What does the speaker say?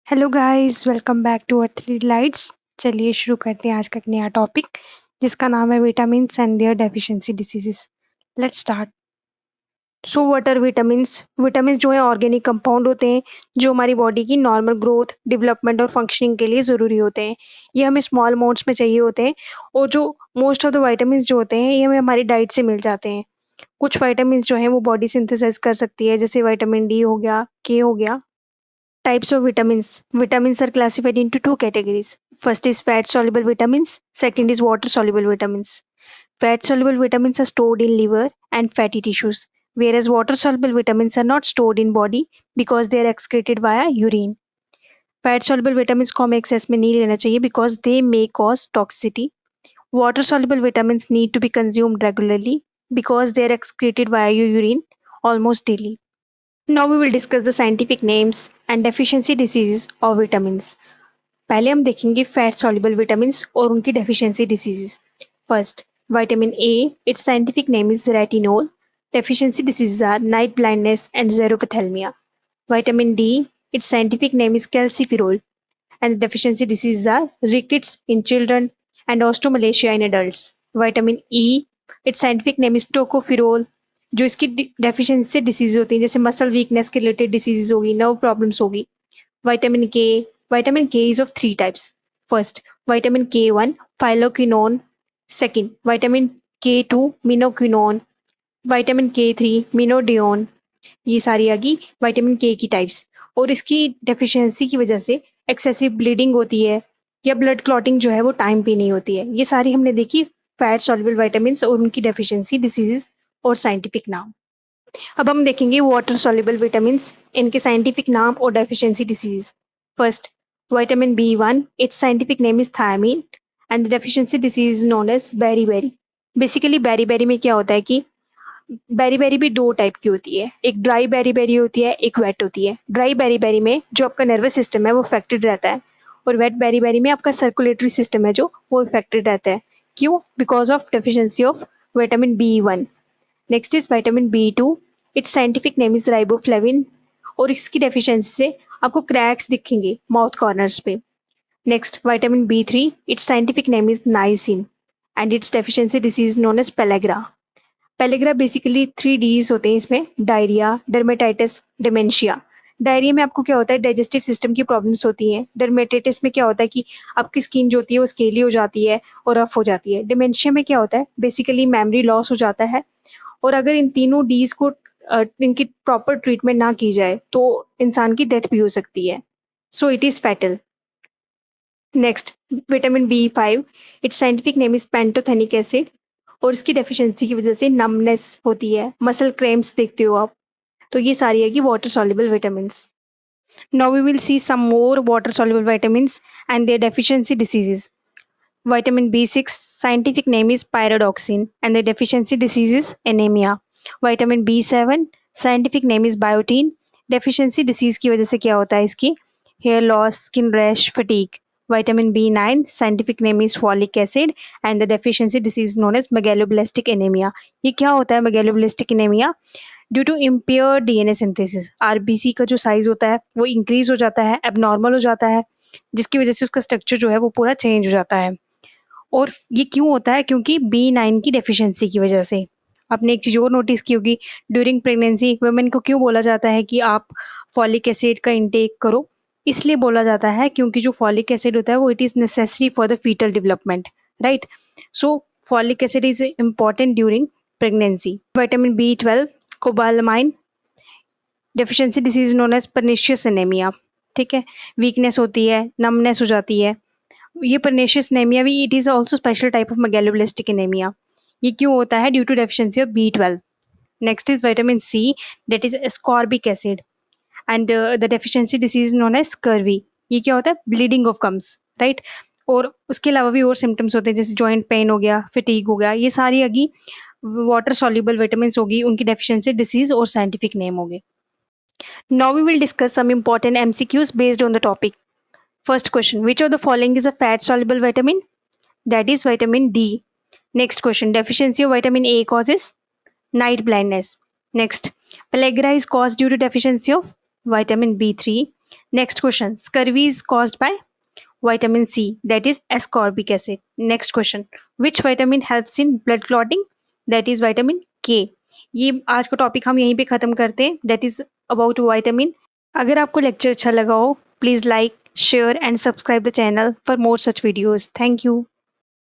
Hello guys, welcome back to earth three lights. चलिए शुरू करते हैं आज का एक नया टॉपिक जिसका नाम है vitamins and their deficiency diseases. Let's start. So what are vitamins? Vitamins जो है ऑर्गेनिक कंपाउंड होते हैं जो हमारी बॉडी की नॉर्मल ग्रोथ, डेवलपमेंट और फंक्शनिंग के लिए ज़रूरी होते हैं। ये हमें स्मॉल अमाउंट्स में चाहिए होते हैं और जो मोस्ट ऑफ द विटामिन्स जो होते हैं ये हमें हमारी डाइट से मिल जाते हैं। कुछ विटामिन्स जो हैं वो बॉडी सिंथेसाइज कर सकती है, जैसे विटामिन डी हो गया, के हो गया। Types of vitamins. Vitamins are classified into two categories. First is fat soluble vitamins. Second is water soluble vitamins. Fat soluble vitamins are stored in liver and fatty tissues, whereas water soluble vitamins are not stored in body because they are excreted via urine. Fat soluble vitamins को हमें access में नहीं लेना चाहिए because they may cause toxicity. Water soluble vitamins need to be consumed regularly because they are excreted via your urine almost daily. Now we will discuss the scientific names and deficiency diseases of vitamins. पहले हम देखेंगे fat soluble vitamins और उनकी deficiency diseases. First, vitamin A, its scientific name is retinol. Deficiency diseases are night blindness and xerophthalmia. Vitamin D, its scientific name is calciferol, and the deficiency diseases are rickets in children and osteomalacia in adults. Vitamin E, its scientific name is tocopherol, जो इसकी deficiency से disease होती है, जैसे muscle weakness के related disease होगी, nerve problems होगी. Vitamin K. Vitamin K is of three types. First, vitamin K1, phyloquinone. Second, vitamin K2, minoquinone. Vitamin K3, minodione. ये सारी आ गई विटामिन के की टाइप्स. और इसकी डेफिशिएंसी की वजह से एक्सेसिव ब्लीडिंग होती है या ब्लड क्लॉटिंग जो है वो टाइम पे नहीं होती है. ये सारी हमने देखी फैट सॉल्युबल विटामिन्स और उनकी डेफिशिएंसी डिसीजेस और साइंटिफिक नाम. अब हम देखेंगे वाटर सॉल्युबल विटामिन्स, इनके साइंटिफिक नाम और deficiency disease. First, vitamin B1, its scientific name is thiamine and the deficiency disease known as beriberi. Basically beriberi में क्या होता है कि बेरी भी दो टाइप की होती है, एक ड्राई बेरी होती है, एक वेट होती है. ड्राई बेरी में जो आपका नर्वस सिस्टम है वो अफेक्टेड रहता है और वेट बेरी में आपका सर्कुलेटरी सिस्टम है जो वो अफेक्टेड रहता है. क्यों? Because of deficiency of vitamin B1. Next is vitamin B2, its scientific name is riboflavin और इसकी डेफिशिएंसी से आपको क्रैक्स दिखेंगे माउथ कॉर्नर्स पे. Next vitamin B3, its scientific name is niacin and its deficiency disease known as pellagra. Pellagra basically 3 Ds होते हैं इसमें, diarrhoea, dermatitis, dementia. Diarrhoea में आपको क्या होता है, डाइजेस्टिव सिस्टम की प्रॉब्लम्स होती हैं. डर्मेटाइटिस में क्या होता है कि आपकी स्किन जो होती है वो स्केली हो जाती है और रफ हो जाती है. डिमेंशिया में क्या होता है, बेसिकली मेमोरी लॉस हो जाता है. और अगर इन तीनों डीज को इनकी प्रॉपर ट्रीटमेंट ना की जाए तो इंसान की डेथ भी हो सकती है. So it is fatal. Next, vitamin B5, it's scientific name is pantothenic acid और इसकी डेफिशिएंसी की वजह से नमनेस होती है, मसल क्रैम्प्स देखते हो आप. तो ये सारी है कि water soluble vitamins. Now we will see some more water soluble vitamins and their deficiency diseases. Vitamin B6, scientific name is pyridoxine, and the deficiency disease is anemia. Vitamin B7, scientific name is biotin. Deficiency disease की वजह से क्या होता है इसकी, hair loss, skin rash, fatigue. Vitamin B9, scientific name is folic acid, and the deficiency disease known as megaloblastic anemia. ये क्या होता है megaloblastic anemia? Due to impair DNA synthesis, RBC का जो साइज होता है वो इंक्रीज हो जाता है, एबनॉर्मल हो जाता है, जिसकी वजह से उसका स्ट्रक्चर जो है वो पूरा चेंज हो जाता है. और ये क्यों होता है? क्योंकि B9 की डेफिशिएंसी की वजह से. आपने एक चीज़ और नोटिस की होगी, ड्यूरिंग प्रेगनेंसी वुमेन को क्यों बोला जाता है कि आप फॉलिक एसिड का इंटेक करो? इसलिए बोला जाता है क्योंकि जो फॉलिक एसिड होता है वो it is necessary for the foetal development, right? So folic acid is important during pregnancy. Vitamin B12, cobalamin. Deficiency disease known as pernicious anaemia. ठीक है, वीकनेस होती है, नमनेस हो जाती है. ये पर्नेशियस एनीमिया भी it is also special type of megaloblastic anaemia. ये क्यों होता है? Due to deficiency of B12. Next is vitamin C, that is ascorbic acid and the deficiency disease known as scurvy. ये क्या होता है? Bleeding of gums, right? और उसके अलावा भी और सिम्टम्स होते हैं, जैसे जॉइंट पेन हो गया, फिटीग हो गया. ये सारी अगी वाटर सॉल्युबल विटामिन होगी, उनकी डेफिशिएंसी डिसीज और साइंटिफिक नेम होंगे. Now we will discuss some important MCQs based on the topic. First question, which of the following is a fat soluble vitamin? That is vitamin D. Next question, deficiency of vitamin A causes night blindness. Next, pellagra is caused due to deficiency of vitamin B3. Next question. Scurvy is caused by vitamin C, that is ascorbic acid. Next question. Which vitamin helps in blood clotting? That is vitamin K. ये आज का topic हम यहीं पे ख़त्म करते हैं. That is about vitamin. अगर आपको लेक्चर अच्छा लगा हो, please like, share and subscribe the channel for more such videos. Thank you.